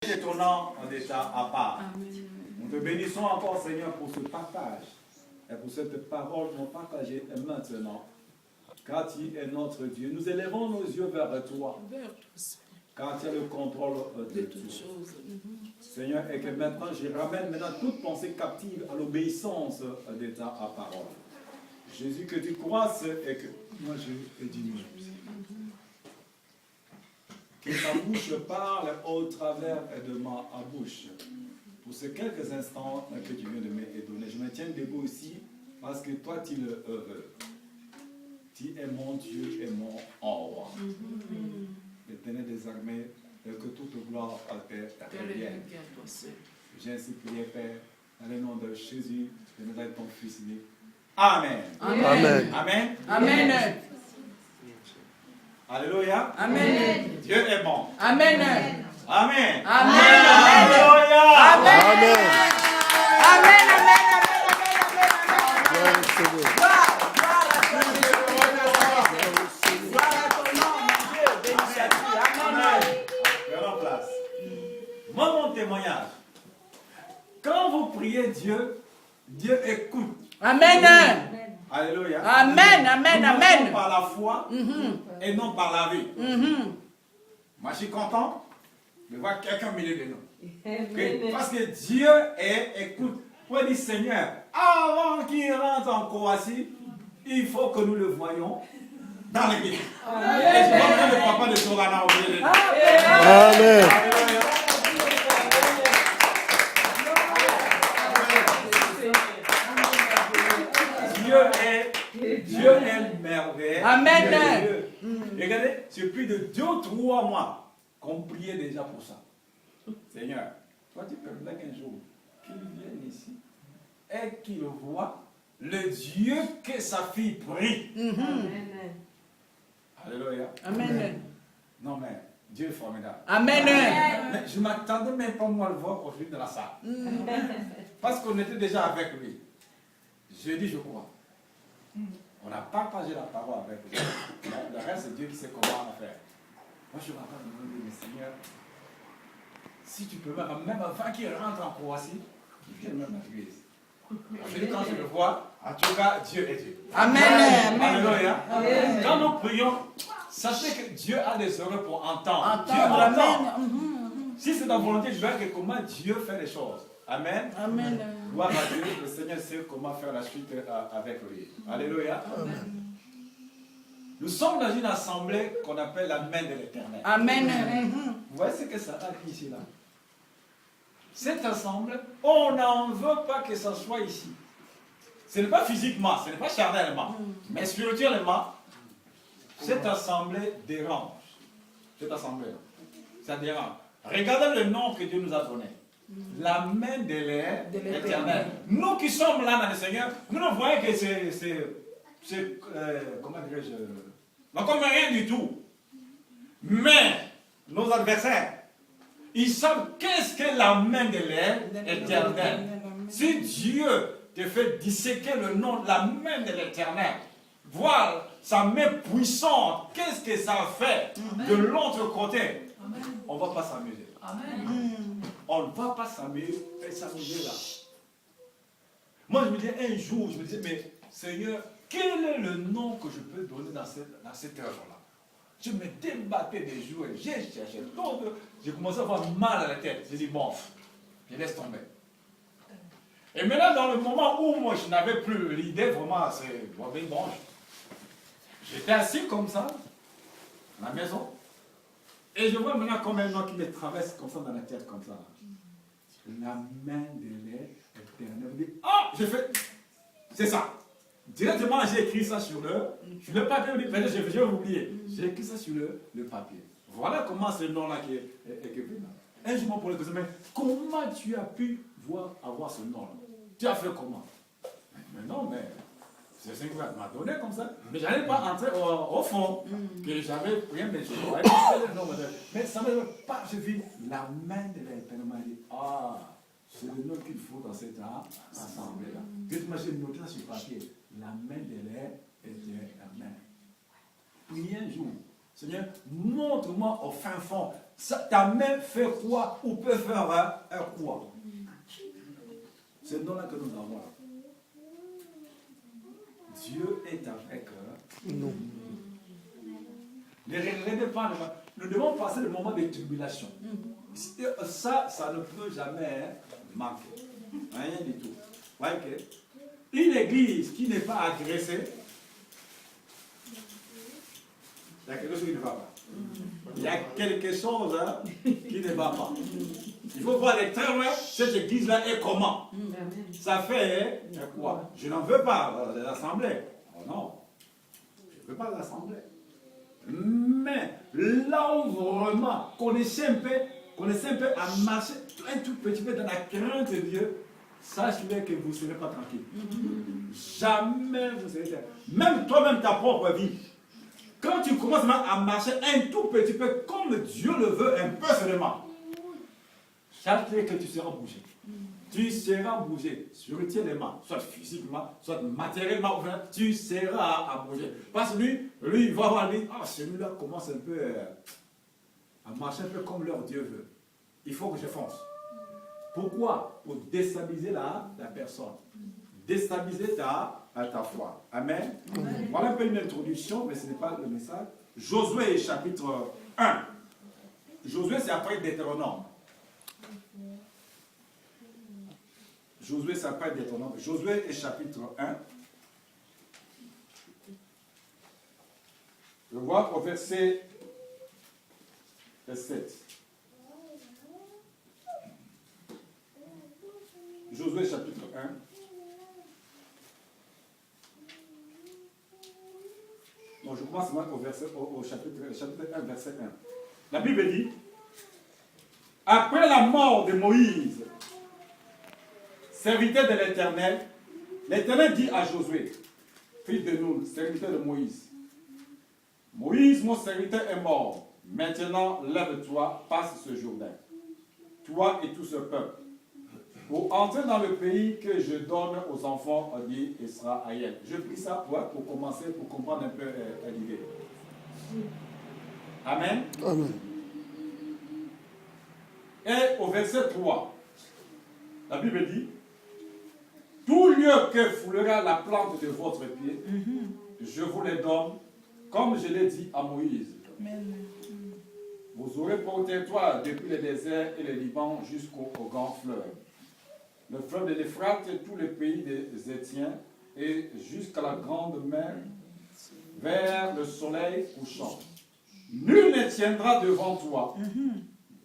Étonnant en état à part. Nous te bénissons encore, Seigneur, pour ce partage et pour cette parole non partagée maintenant. Car tu es notre Dieu. Nous élevons nos yeux vers toi. Car tu as le contrôle de toutes choses. Seigneur, et que maintenant je ramène toute pensée captive à l'obéissance de ta parole. Jésus, que tu croisses et que moi je diminue. Que ta bouche parle au travers de ma bouche. Pour ces quelques instants que tu viens de me donner, je me tiens debout aussi parce que toi tu le veux. Tu es mon Dieu et mon roi. L'Éternel des armées, que toute gloire te revienne. J'ai ainsi prié, Père, dans le nom de Jésus, de nous être ton Fils unique. Amen. Amen. Amen. Amen. Alléluia. Amen. Dieu est bon. Amen. Amen. Amen. Alléluia. Amen. Amen. Amen. Gloire au Seigneur. Prenons place. Moi, mon témoignage. Quand vous priez Dieu, Dieu écoute. Amen. Alléluia. Amen. Amen. Nous Amen. marchons par la foi et non par la vie. Moi, je suis content de voir quelqu'un au milieu de nous. Okay? Parce que Dieu écoute. Vous pouvez dire, Seigneur, avant qu'il rentre en Croatie, il faut que nous le voyions dans l'église. Et je vois le papa de Sorana au milieu de nous. Amen. Alléluia. Dieu est merveilleux. Amen. Regardez, c'est plus de 2 ou 3 mois qu'on priait déjà pour ça. Seigneur, toi tu permets qu'un jour qu'il vienne ici et qu'il voit le Dieu que sa fille prie. Alléluia. Amen. Non mais Dieu est formidable. Amen. Mais je ne m'attendais même pas moi à le voir aujourd'hui dans la salle. Parce qu'on était déjà avec lui. Je dis je crois. On n'a pas partagé la parole avec lui. Le reste, c'est Dieu qui sait comment faire. Moi, je suis en train de me dire, mais Seigneur, si tu peux même avant qu'il rentre en Croatie, qu'il vienne même à l'église. Je dis, quand je le vois, en tout cas, Dieu est Dieu. Amen. Alléluia. Quand nous prions, sachez que Dieu a des oreilles pour entendre. Dieu Entendre. entend. Amen. Si c'est la volonté, je vois que comment Dieu fait les choses. Amen. Amen. Gloire à Dieu, le Seigneur sait comment faire la suite avec lui. Alléluia. Nous sommes dans une assemblée qu'on appelle la main de l'Éternel. Amen. Vous voyez ce que ça a dit ici là? Cette assemblée, on n'en veut pas que ça soit ici. Ce n'est pas physiquement, ce n'est pas charnellement, mais spirituellement, cette assemblée dérange. Cette assemblée, ça dérange. Regardez le nom que Dieu nous a donné. La main de l'Éternel. Nous qui sommes là dans le Seigneur, nous ne voyons que c'est comment dirais-je, comme rien du tout. Mais nos adversaires, ils savent qu'est-ce que la main de l'Éternel. Si Dieu te fait disséquer le nom de la main de l'Éternel, voir sa main puissante, qu'est-ce que ça fait de l'autre côté, on ne va pas s'amuser. On ne va pas s'amuser là. Moi, je me disais un jour, je me disais, mais Seigneur, quel est le nom que je peux donner dans cette œuvre-là? Je me débattais des jours et j'ai cherché. Donc, j'ai commencé à avoir mal à la tête. J'ai dit, bon, je laisse tomber. Et maintenant, dans le moment où moi, je n'avais plus l'idée, vraiment, c'est bon, j'étais assis comme ça, à la maison. Et je vois maintenant comme un nom qui me traverse comme ça dans la tête, comme ça. La main de l'Éternel. Oh, j'ai fait. C'est ça. Directement, j'ai écrit ça sur le papier. Je vais oublier. J'ai écrit ça sur le papier. Voilà comment ce nom-là qui est écrit. Un jour, pour le question, mais comment tu as pu avoir ce nom-là? Tu as fait comment? Mais non, mais. C'est ce qu'il m'a donné comme ça. Mais je n'allais pas entrer au fond. Que j'avais rien, mais je voyais le nom. Mais ça ne m'a pas. J'ai vu la main de l'Éternel m'a dit, ah, c'est le nom qu'il faut dans cette assemblée-là. J'ai noté ça sur papier. La main de l'Éternel. Puis un jour, Seigneur, montre-moi au fin fond. Ta main fait quoi ou peut faire un quoi? C'est le nom-là que nous avons là. Dieu est avec nous. Ne regardez pas, nous devons passer le moment de tribulation. Ça ne peut jamais manquer. Rien du tout. Voyez que une église qui n'est pas agressée, il y a quelque chose qui ne va pas. Il y a quelque chose qui ne va pas. Il faut voir de très loin, cette église-là est comment. Ça fait quoi? Je n'en veux pas de l'assemblée. Oh non, je ne veux pas de l'assemblée. Mais là où vraiment connaissez un peu à marcher un tout petit peu dans la crainte de Dieu, sachez que vous ne serez pas tranquille. Jamais vous serez tranquille. Même toi-même, ta propre vie. Quand tu commences à marcher un tout petit peu comme Dieu le veut, un peu seulement, sachez que tu seras bougé. Tu seras bougé spirituellement, soit physiquement, soit matériellement, tu seras à bouger. Parce que lui, il va voir, celui-là commence un peu à marcher un peu comme leur Dieu veut. Il faut que je fonce. Pourquoi? Pour déstabiliser la personne. Déstabiliser ta foi. Amen. Amen. Voilà un peu une introduction, mais ce n'est pas le message. Josué chapitre 1. Josué, c'est après Deutéronome. Josué, c'est après Deutéronome. Josué est chapitre 1. Je vois au verset 7. Josué chapitre 1. Donc je commence au chapitre 1, verset 1. La Bible dit, après la mort de Moïse, serviteur de l'Éternel, l'Éternel dit à Josué, fils de Nun, serviteur de Moïse, Moïse, mon serviteur, est mort. Maintenant, lève-toi, passe ce Jourdain, toi et tout ce peuple, pour entrer dans le pays que je donne aux enfants d'Israël. Je prie ça pour commencer, pour comprendre un peu l'idée. Amen. Amen. Et au verset 3, la Bible dit, tout lieu que foulera la plante de votre pied, je vous les donne, comme je l'ai dit à Moïse. Amen. Vous aurez pour territoire depuis le désert et le Liban jusqu'au grand fleuve. Le fleuve de l'Euphrate et tout le pays des Étiens et jusqu'à la grande mer vers le soleil couchant. Nul ne tiendra devant toi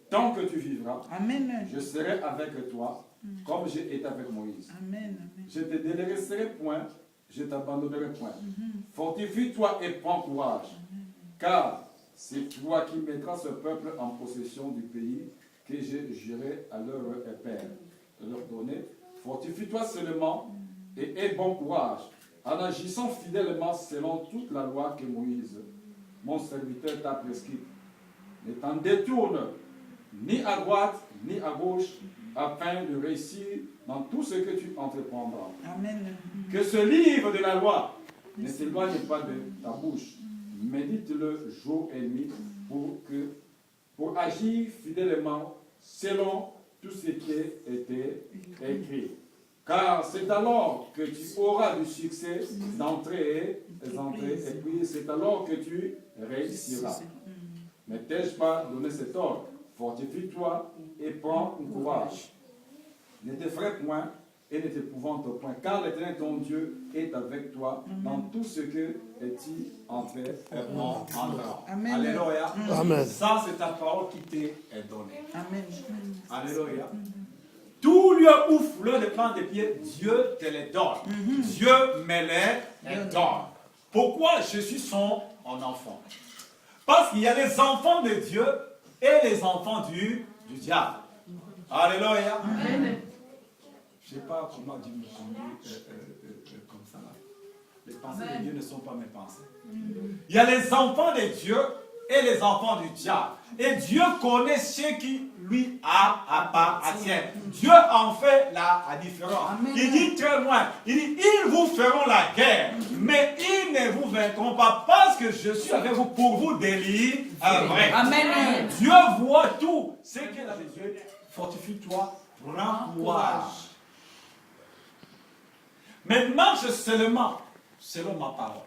tant que tu vivras. Amen. Je serai avec toi comme j'ai été avec Moïse. Amen. Je te délaisserai point, je t'abandonnerai point. Fortifie-toi et prends courage, car c'est toi qui mettras ce peuple en possession du pays que je jurerai à leur père de leur donner. Fortifie-toi seulement et aie bon courage, en agissant fidèlement selon toute la loi que Moïse, mon serviteur, t'a prescrite. Ne t'en détourne ni à droite ni à gauche, afin de réussir dans tout ce que tu entreprendras. Amen. Que ce livre de la loi ne s'éloigne pas de ta bouche. Médite-le jour et nuit pour agir fidèlement selon tout ce qui a été écrit. Car c'est alors que tu auras du succès d'entrer et puis c'est alors que tu réussiras. Ne t'ai-je pas donné cet ordre? Fortifie-toi et prends courage. Ne t'effraie point et ne t'épouvante point, car l'Éternel ton Dieu est avec toi dans tout ce que tu entreprendras. Amen. Alléluia. Amen. Ça, c'est ta parole qui t'est donnée. Amen. Alléluia. Tout lieu où fleur de plante de pied, Dieu te les donne. Dieu me les donne. Pourquoi je suis son enfant? Parce qu'il y a les enfants de Dieu et les enfants du diable. Alléluia. Amen. Je ne sais pas comment Dieu me conduit comme ça. Les pensées de Dieu ne sont pas mes pensées. Il y a les enfants de Dieu et les enfants du diable. Et Dieu connaît ceux qui lui appartient. Dieu en fait la différence. Amen. Il dit très loin, il dit, ils vous feront la guerre, mais ils ne vous vaincront pas parce que je suis avec vous pour vous délivrer. Amen. Dieu voit tout. C'est qu'il a des yeux. Fortifie-toi, prends courage. Mais marche seulement selon ma parole.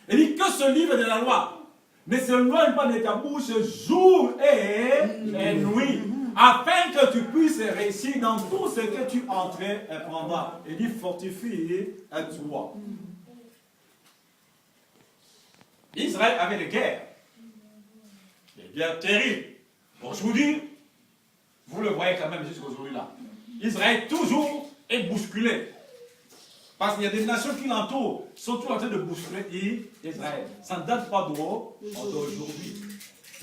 Il dit que ce livre de la loi ne s'éloigne pas de ta bouche jour et nuit, afin que tu puisses réussir dans tout ce que tu entreprendras. Il dit fortifie-toi. Israël avait des guerres terribles. Aujourd'hui, vous le voyez quand même jusqu'aujourd'hui là. Israël toujours est bousculé. Parce qu'il y a des nations qui l'entourent, sont toujours en train de bousculer Israël. Ça ne date pas d'aujourd'hui.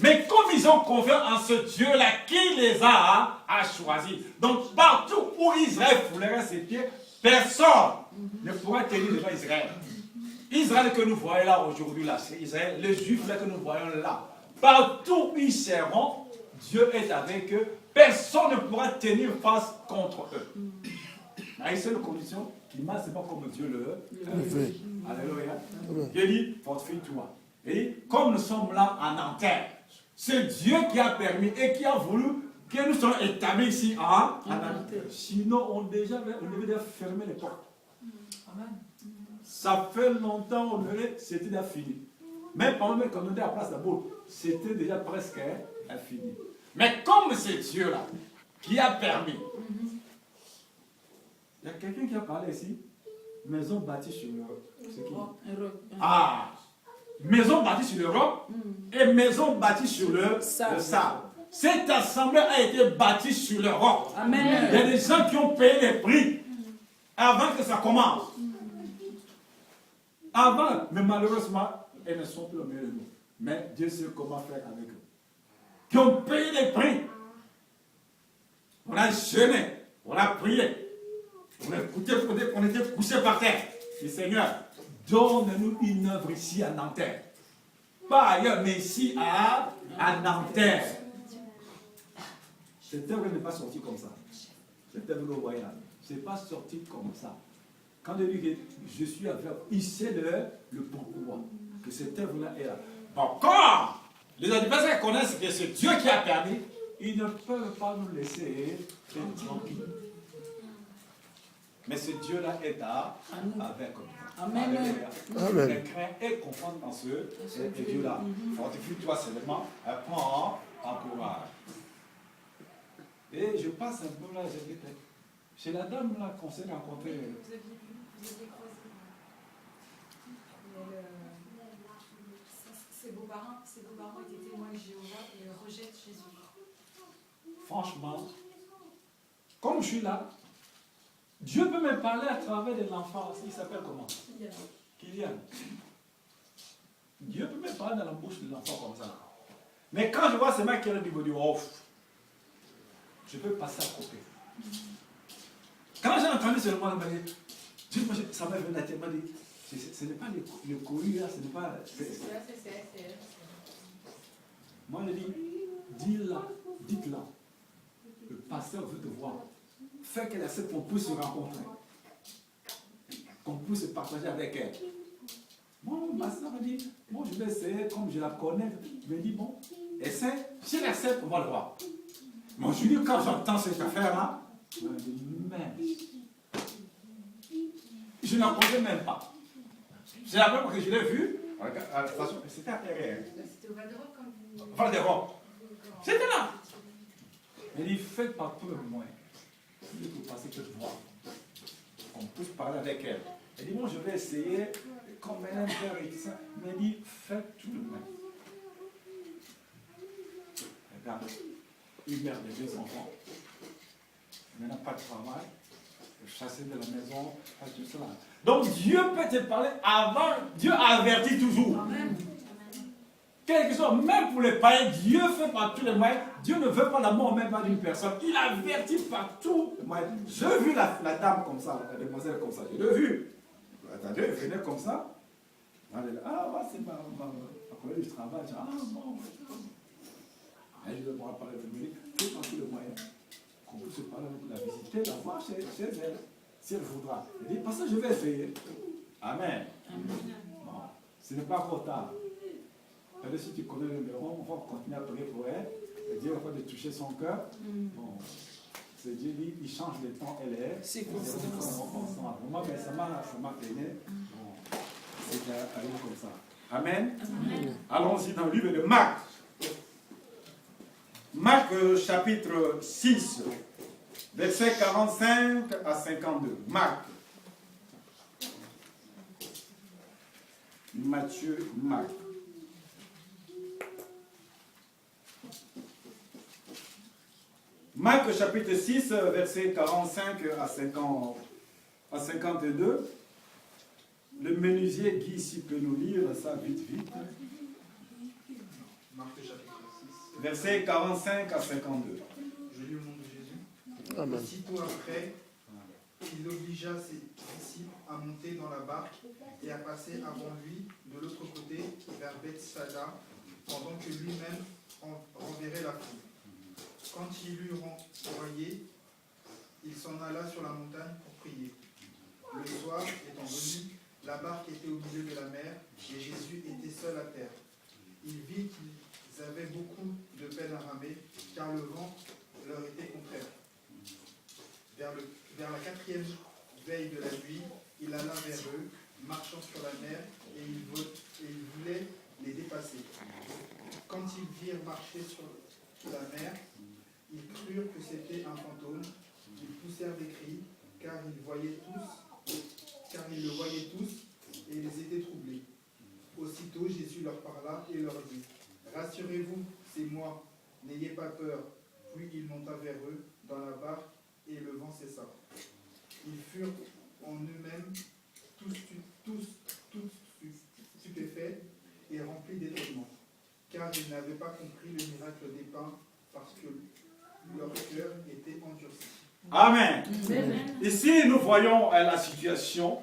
Mais comme ils ont confiance en ce Dieu-là qui les a choisis, donc partout où Israël foulera ses pieds, personne ne pourra tenir devant Israël. Israël que nous voyons là aujourd'hui, là, c'est Israël, les Juifs là que nous voyons là. Partout où ils seront, Dieu est avec eux. Personne ne pourra tenir face contre eux. À une seule condition, qu'il ne c'est pas comme Dieu le veut. Alléluia. Dieu dit, fortifie-toi. Et comme nous sommes là en Nanterre, c'est Dieu qui a permis et qui a voulu que nous soyons établis ici en Nanterre. Sinon, on devait déjà fermer les portes. Amen. Ça fait longtemps, c'était déjà fini. Même pendant qu'on était à la place de la boule, c'était déjà presque fini. Mais comme c'est Dieu là qui a permis, il y a quelqu'un qui a parlé ici, maison bâtie sur le roc. C'est qui? Ah, maison bâtie sur le roc et maison bâtie sur le sable. Cette assemblée a été bâtie sur le roc. Amen. Il y a des gens qui ont payé les prix avant que ça commence. Avant, mais malheureusement, elles ne sont plus au milieu de nous. Mais Dieu sait comment faire avec eux. Qui ont payé les prix. On a jeûné, on a prié. On a écouté, on était couché par terre. Et Seigneur, donne-nous une œuvre ici à Nanterre. Pas ailleurs, mais ici à Nanterre. Cette œuvre n'est pas sortie comme ça. Cette œuvre que vous voyez là, ce n'est pas sorti comme ça. Quand je dis que je suis avec vous, il sait le pourquoi. Que cette œuvre-là est là. Encore, les adversaires connaissent que c'est Dieu qui a permis. Ils ne peuvent pas nous laisser tranquilles. Mais ce Dieu-là est avec nous. Amen. Amen. Crains et confond dans ce Dieu-là. Fortifie-toi seulement, prends en courage. Et je passe un peu là, chez la dame là qu'on s'est rencontré. Vous aviez croisé. Ses beaux-parents étaient témoins de Jéhovah et rejettent Jésus. Franchement, comme je suis là, Dieu peut me parler à travers de l'enfant. Il s'appelle comment? Kylian. Dieu peut me parler dans la bouche de l'enfant comme ça. Mais quand je vois ce mec qui est là, il me dit, oh, je peux passer à côté. Quand j'ai entendu ce moment, ça m'a venu à tête, il m'a dit, ce n'est pas le courrier là, ce n'est pas... Moi je dis, dis-la, dites-la. Le pasteur veut te voir. Fais qu'elle accepte qu'on puisse se rencontrer. Qu'on puisse se partager avec elle. Bon, le pasteur me dit, bon, je vais essayer, comme je la connais. Il me dit, bon, essaie. Si elle accepte, on va le voir. Moi, je lui dis, quand j'entends cette affaire-là, je me dis, merde. Je n'en connais même pas. C'est la première fois que je l'ai vu. C'était à Perret. C'était au Val d'Europe comme vous. Val d'Europe. C'était là. Il dit, faites par tout le moyen. Il faut passer que de voir. On peut parler avec elle. Elle dit, bon, je vais essayer, comme elle aime faire et tout ça. Mais il dit, faites tout le moyen. Regarde, une mère de 2 enfants. Elle n'a pas de travail. Chasser de la maison, faire tout cela. Donc Dieu peut te parler avant. Dieu avertit toujours. Amen. Quelque chose, même pour les païens, Dieu fait par tous les moyens. Dieu ne veut pas la mort même pas d'une personne. Il avertit par tous les moyens. J'ai vu la dame comme ça, la demoiselle comme ça. Je l'ai vu. Attendez, elle venait comme ça. Elle est là, ah, c'est ma collègue du travail. Ah, bon. Et je vais pouvoir parler de Dominique, tout en tous les moyens, qu'on puisse se parler, la visiter, la voir chez elle, si elle voudra. Elle dit, parce que je vais essayer. Amen. Bon, ce n'est pas encore tard. Si tu connais le numéro, on va continuer à prier pour elle. Et Dieu va de toucher son cœur. Bon, c'est Dieu dit, il change de temps, elle est. C'est comme ça. Moi, mais ça m'a peiné. Bon, c'est aller comme ça. Amen. Allons-y dans le livre de Marc. Marc chapitre 6, versets 45 à 52. Marc. Matthieu, Marc. Marc chapitre 6, versets 45 à 52. Le menuisier Guy ici peut nous lire ça vite. Marc chapitre 6. Versets 45 à 52. Je lis au nom de Jésus. Amen. Aussitôt après, il obligea ses disciples à monter dans la barque et à passer avant lui de l'autre côté vers Bethsaida, pendant que lui-même renverrait la foule. Quand il eut renvoyé, il s'en alla sur la montagne pour prier. Le soir étant venu, la barque était au milieu de la mer et Jésus était seul à terre. Il vit qu'ils avaient beaucoup de peine à ramer, car le vent leur était contraire. Vers la quatrième veille de la nuit, il alla vers eux, marchant sur la mer, et il voulait les dépasser. Quand ils virent marcher sur la mer, ils crurent que c'était un fantôme. Ils poussèrent des cris, car ils le voyaient tous, et ils étaient troublés. Aussitôt Jésus leur parla et leur dit, « Rassurez-vous, c'est moi, n'ayez pas peur. » Puis il monta vers eux dans la barque, et le vent cessa. Ils furent en eux-mêmes tous stupéfaits et remplis d'étonnement, car ils n'avaient pas compris le miracle des pains, parce que leur cœur était endurci. Amen. Ici, nous voyons la situation.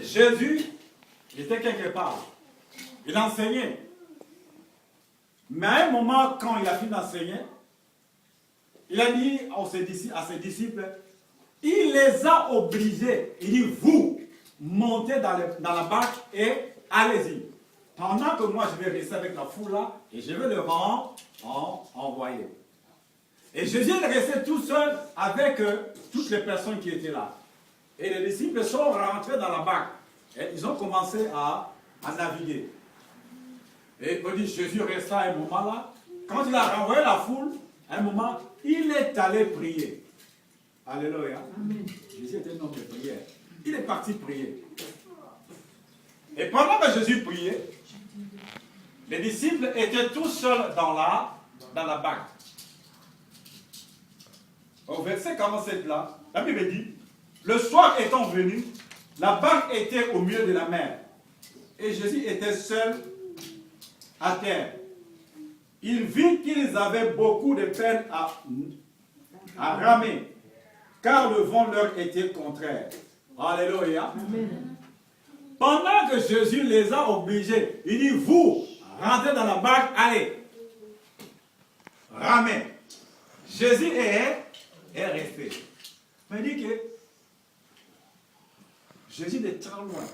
Jésus était quelque part. Il enseignait. Mais à un moment, quand il a fini d'enseigner, il a dit à ses disciples, il les a obligés. Il dit, vous, montez dans la barque et allez-y. Pendant que moi, je vais rester avec la foule là, et je vais le envoyer. Et Jésus est resté tout seul avec toutes les personnes qui étaient là. Et les disciples sont rentrés dans la barque. Et ils ont commencé à naviguer. Et on dit, Jésus resta à un moment là. Quand il a renvoyé la foule, à un moment, il est allé prier. Alléluia. Amen. Jésus était un homme de prière. Il est parti prier. Et pendant que Jésus priait, les disciples étaient tous seuls dans la barque. Au verset 47 là, la Bible dit, le soir étant venu, la barque était au milieu de la mer. Et Jésus était seul à terre. Il vit qu'ils avaient beaucoup de peine à ramer, car le vent leur était contraire. Alléluia. Amen. Pendant que Jésus les a obligés, il dit, vous, rentrez dans la barque, allez, ramez. Jésus est resté. Mais il dit que Jésus est très loin.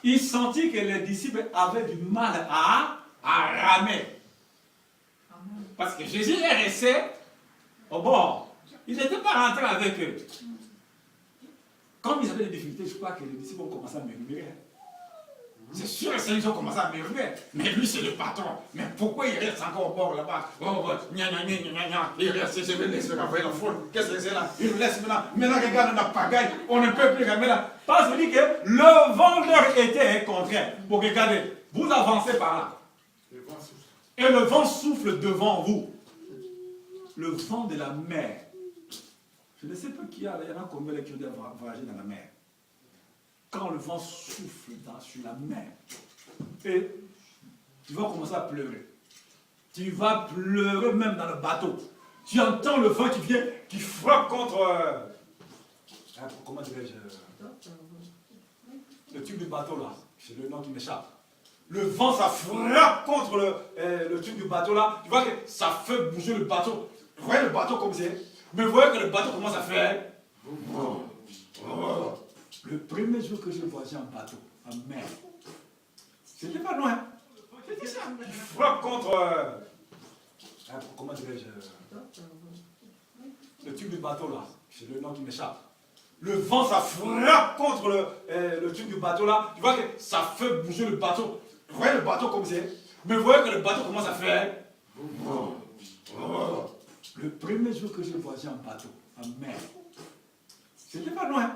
Il sentit que les disciples avaient du mal à ramer. Parce que Jésus est resté au bord. Il n'était pas rentré avec eux. Comme ils avaient des difficultés, je crois que les disciples ont commencé à murmurer. C'est sûr que ils ont commencé à murmurer. Mais lui, c'est le patron. Mais pourquoi il reste encore au bord là-bas? Il reste, je vais laisser renvoyer la foule. Qu'est-ce que c'est là? Il nous laisse maintenant. Maintenant, regarde, on a pagaille. On ne peut plus ramer là. Parce qu'il dit que le vent leur était contraire. Pour regarder, vous avancez par là. Et le vent souffle devant vous. Le vent de la mer. Je ne sais pas qui y en a combien qui ont voyagé dans la mer. Quand le vent souffle sur la mer, et tu vas commencer à pleurer. Tu vas pleurer même dans le bateau. Tu entends le vent qui vient, qui frappe contre... comment dirais-je? Le tube du bateau là, c'est le nom qui m'échappe. le vent, ça frappe contre le truc du bateau là. Tu vois que ça fait bouger le bateau. Vous voyez le bateau comme c'est. Mais vous voyez que le bateau commence à faire. Le premier jour que je voyageais en bateau, en mer, c'était pas loin. C'était ça. Il frappe contre. Comment dirais-je? Le truc du bateau là. C'est le nom qui m'échappe. Le vent, ça frappe contre le truc du bateau là. Tu vois que ça fait bouger le bateau. Vous voyez le bateau comme c'est. Mais vous voyez que le bateau commence à faire. Le premier jour que je voyageais en bateau, en mer, c'était pas loin.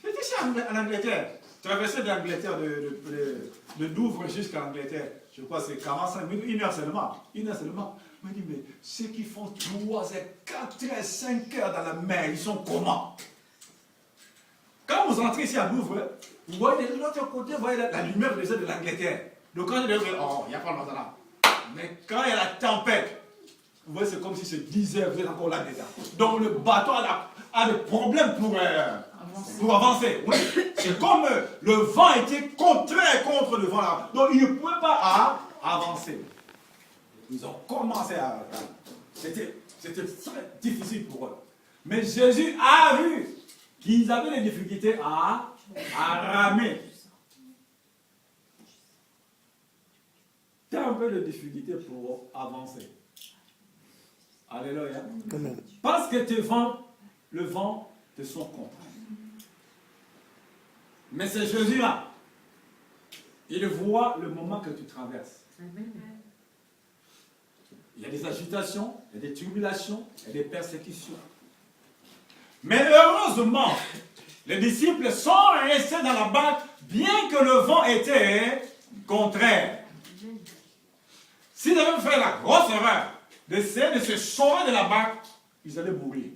J'étais ici en Angleterre. Traversé d'Angleterre, de Douvres jusqu'à Angleterre. Je crois que c'est 45 minutes, 1 heure seulement. 1 heure seulement. Je me dis, mais ceux qui font 3 heures, 4 heures, 5 heures dans la mer, ils sont comment? Quand vous entrez ici à Douvres, vous voyez de l'autre côté, vous voyez la lumière déjà de l'Angleterre. Donc quand je dis, oh, il n'y a pas longtemps là. Mais quand il y a la tempête, vous voyez, c'est comme si c'est 10 heures, vous êtes encore là-dedans. Donc le bateau a des problèmes pour avancer. Oui. C'est comme le vent était contraire contre le vent là. Donc ils ne pouvaient pas avancer. Ils ont commencé à... C'était très difficile pour eux. Mais Jésus a vu qu'ils avaient des difficultés à ramer. Tu as un peu de difficulté pour avancer. Alléluia. Amen. Parce que le vent te sont contre. Mais c'est Jésus-là. Il voit le moment que tu traverses. Il y a des agitations, il y a des tribulations, il y a des persécutions. Mais heureusement, les disciples sont restés dans la barque, bien que le vent était contraire. S'ils avaient fait la grosse erreur d'essayer de se sauver de la barque, ils allaient mourir.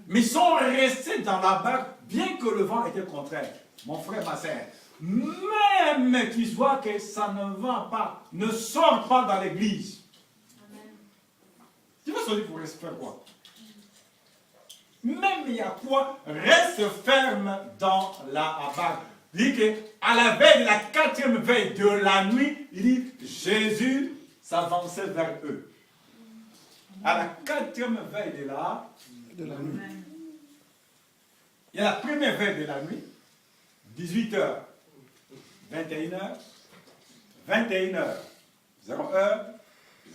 Mais ils sont restés dans la barque, bien que le vent était contraire. Mon frère, ma soeur, même qu'ils voient que ça ne va pas, ne sort pas dans l'église. Tu vas sortir pour rester faire quoi? Même il y a quoi? Reste ferme dans la barque. Il dit qu'à la veille de la 4e veille de la nuit, il dit Jésus s'avançait vers eux. À la 4e veille de la nuit. Il y a la première veille de la nuit, 18h, 21h, 21h, 0h,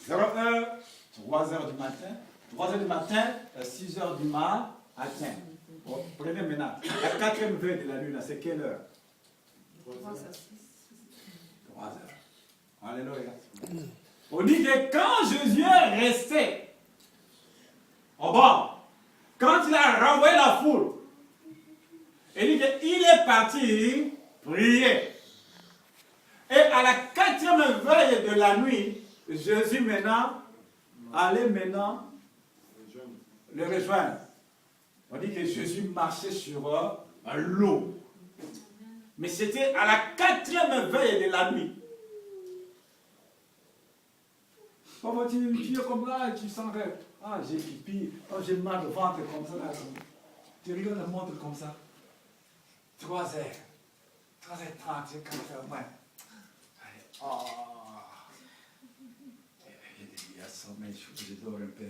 0h, 3h du matin, 3h du matin, 6h du matin. Bon, prenez maintenant. La 4e veille de la nuit, c'est quelle heure? 3h. Alléluia. On dit que quand Jésus est resté au bord, quand il a renvoyé la foule, il dit qu'il est parti prier. Et à la 4e veille de la nuit, Jésus maintenant allait le rejoindre. On dit que Jésus marchait sur l'eau. Mais c'était à la 4e veille de la nuit. Comment tu es comme là, tu sens que j'ai pipi, j'ai mal au ventre comme ça. Là. Tu regardes la montre comme ça. 3h. 3h30, c'est 4h moins. Oh. Il y a sommeil, je dors un peu.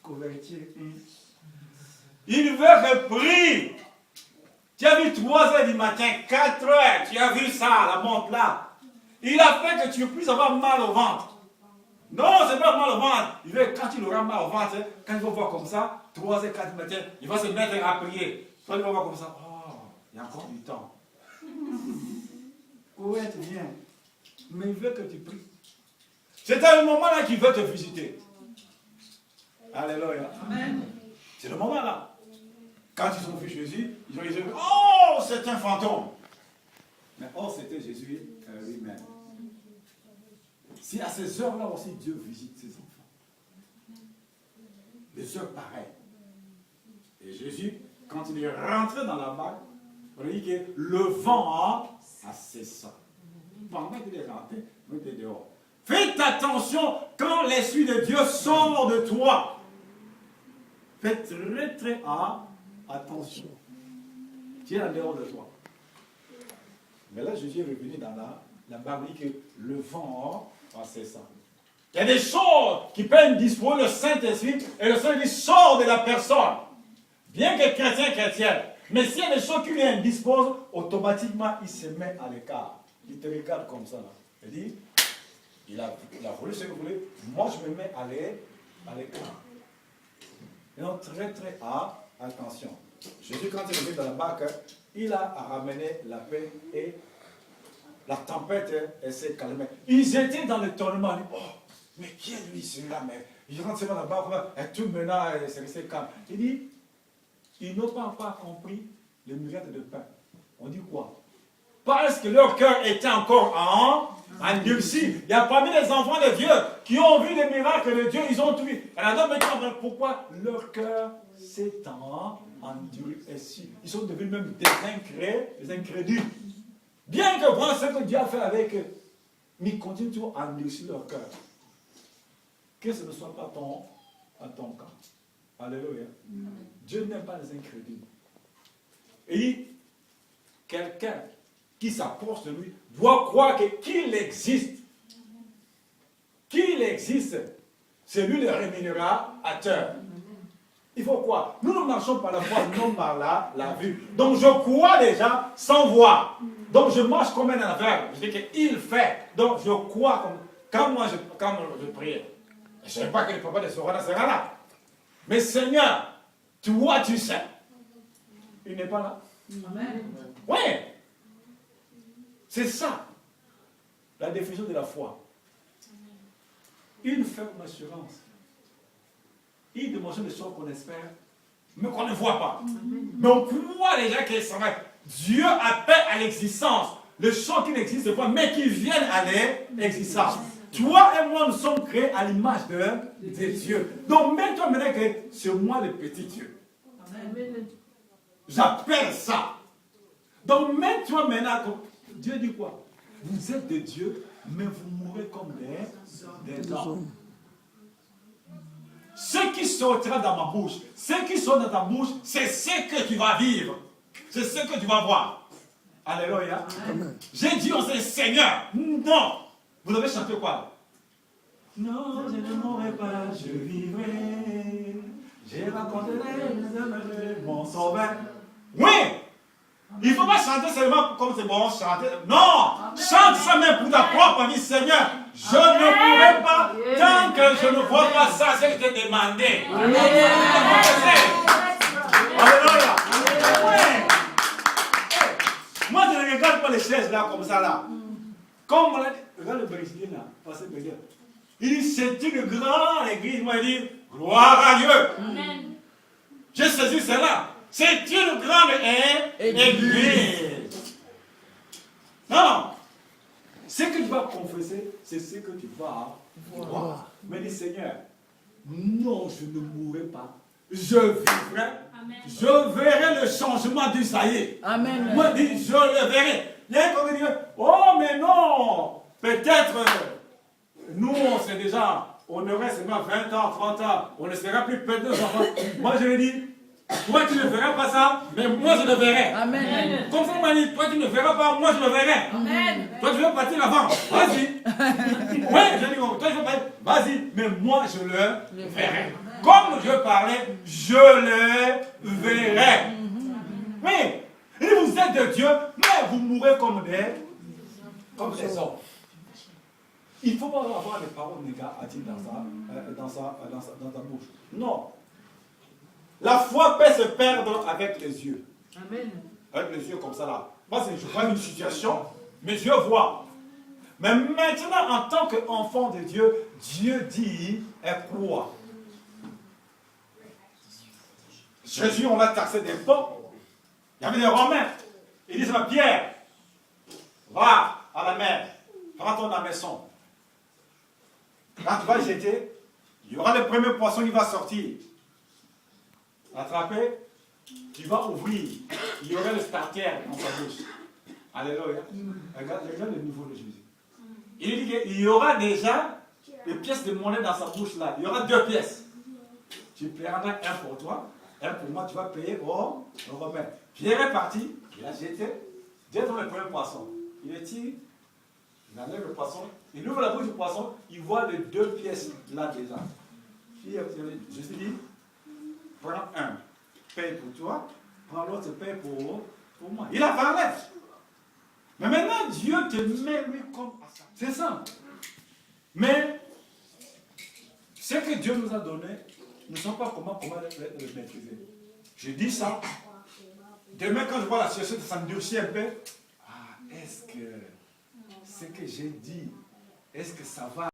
Couverture. Il veut que prie. Tu as vu 3h du matin, 4h, tu as vu ça, la montre là. Il a fait que tu ne puisses avoir mal au ventre. Non, c'est pas mal au ventre. Il veut, quand il aura mal au ventre, quand il va voir comme ça, 3h, 4h du matin, il va se mettre à prier. Quand il va voir comme ça, il y a encore du temps. Où est-ce bien? Mais il veut que tu pries. C'est à ce moment-là qu'il veut te visiter. Alléluia. Amen. C'est le moment-là. Quand ils ont vu Jésus, ils ont dit, oh, c'est un fantôme. Mais c'était Jésus lui-même. Si à ces heures-là aussi Dieu visite ses enfants. Des heures pareilles. Et Jésus, quand il est rentré dans la barque, on dit que le vent a cessé. Pendant qu'il est rentré, il était dehors. Faites attention quand l'Esprit de Dieu sort de toi. Faites très très attention. Tu es en dehors de toi. Mais là, Jésus est revenu dans la la Bible dit que le vent c'est ça. Il y a des choses qui peuvent disposer le Saint-Esprit et le Saint-Esprit sort de la personne. Bien que chrétien, mais s'il y a des choses qui lui indisposent, automatiquement il se met à l'écart. Il te regarde comme ça. Là. Il dit, il a voulu ce que vous voulez, moi je me mets à l'écart. Et donc très attention. Jésus quand il est venu dans la barque, il a ramené la paix et la tempête elle s'est calmée. Ils étaient dans le tourment. Oh, mais qui est lui celui-là? Mais il rentre seulement dans la barque et tout maintenant c'est resté calme. Il dit, ils n'ont pas encore compris le miracle de pain. On dit quoi? Parce que leur cœur était encore endurci. Il y a parmi les enfants de Dieu qui ont vu les miracles de Dieu, ils ont tout vu. Alors maintenant, pourquoi leur cœur s'est endurci? Ils sont devenus même des incrédules. Bien que voir ce que Dieu a fait avec eux, mais ils continuent toujours à endurcir leur cœur. Que ce ne soit pas ton cas. Alléluia. Dieu n'aime pas les incrédules. Et quelqu'un qui s'approche de lui doit croire qu'il existe. Qu'il existe. C'est lui le rémunérateur. Il faut quoi? Nous ne marchons par la foi, non par la vue. Donc je crois déjà sans voir. Donc je marche comme un aveugle. Je dis qu'il fait. Donc je crois comme. Quand je prie, je ne sais pas que le papa de Sorana sera là. Mais Seigneur, toi tu sais. Il n'est pas là. Amen. Oui. C'est ça. La définition de la foi. Une ferme assurance. Une dimension de choses qu'on espère, mais qu'on ne voit pas. Mais on croit déjà que ça va. Dieu appelle à l'existence les choses qui n'existent pas, mais qui viennent à l'existence. Toi et moi, nous sommes créés à l'image de Dieu. Donc, mets-toi maintenant que c'est moi le petit Dieu. Amen. J'appelle ça. Donc, mets-toi maintenant que Dieu dit quoi? Vous êtes de Dieu, mais vous mourrez comme des hommes. Ce qui sortira dans ma bouche, ce qui sort dans ta bouche, c'est ce que tu vas vivre. C'est ce que tu vas voir. Alléluia. J'ai dit, on sait, Seigneur, non. Vous avez chanté quoi? Non, je ne mourrai pas, je vivrai. J'ai raconté les œuvres de mon sauveur. Oui. Il ne faut pas chanter seulement comme c'est bon, chanter. Non. Chante ça même pour ta propre vie, Seigneur. Je ne pourrai pas tant que je ne vois pas ça, c'est que je t'ai demandé. Alléluia. Moi, je ne regarde pas les chaises là, comme ça là. Comme on l'a dit, regarde le Brésilien là, pasteur Brésilien. Il dit, c'est une grande église. Moi, il dit, gloire à Dieu. Amen. J'ai saisi cela. C'est une grande église. Non. Ce que tu vas confesser, c'est ce que tu vas voir. Mais dis, Seigneur, non, je ne mourrai pas. Je vivrai. Amen. Je verrai le changement d'Isaïe. Amen. Moi, dis, je le verrai. Il y a un qui dit, oh, mais non. Peut-être, nous, on sait déjà, on aurait seulement 20 ans, 30 ans. On ne sera plus peut-être nos enfants. Moi, je lui dis, toi, tu ne verras pas ça, mais moi, je le verrai. Amen. Comme ça, m'a dit, toi, tu ne verras pas, moi, je le verrai. Amen. Toi, tu veux partir avant. Vas-y. Oui, je dis, toi, tu veux partir. Vas-y, mais moi, je le verrai. Comme je parlais, je le verrai. Oui. Et vous êtes de Dieu, mais vous mourrez comme des hommes. Il ne faut pas avoir des paroles négatives dans ta bouche. Non. La foi peut se perdre avec les yeux. Amen. Avec les yeux comme ça là. Moi, je vois une situation, mes yeux voient. Mais maintenant, en tant qu'enfant de Dieu, Dieu dit et croit. Jésus, on l'a taxé des d'impôts. Il y avait des Romains. Ils disent à Pierre, va à la mer, rentre dans la maison. Quand tu vas jeter, il y aura le premier poisson qui va sortir. Attraper, tu vas ouvrir. Il y aura le starter dans sa bouche. Alléluia. Regarde le niveau de Jésus. Il dit qu'il y aura déjà des pièces de monnaie dans sa bouche là. Il y aura 2 pièces. Tu prendras un pour toi, un pour moi, tu vas payer au Romain. Pierre est parti, il a jeté, Dieu dans le premier poisson. Il est tiré, Il enlève le poisson, il ouvre la bouche du poisson, il voit les 2 pièces là déjà. Jésus dit, prends un, paye pour toi, prends l'autre, paye pour moi. Il a parlé. Mais maintenant, Dieu te met lui comme à ça. C'est ça. Mais ce que Dieu nous a donné, nous ne savons pas comment le maîtriser. Je dis ça. Demain, quand je vois la situation s'endurcir un peu, est-ce que ce que j'ai dit, est-ce que ça va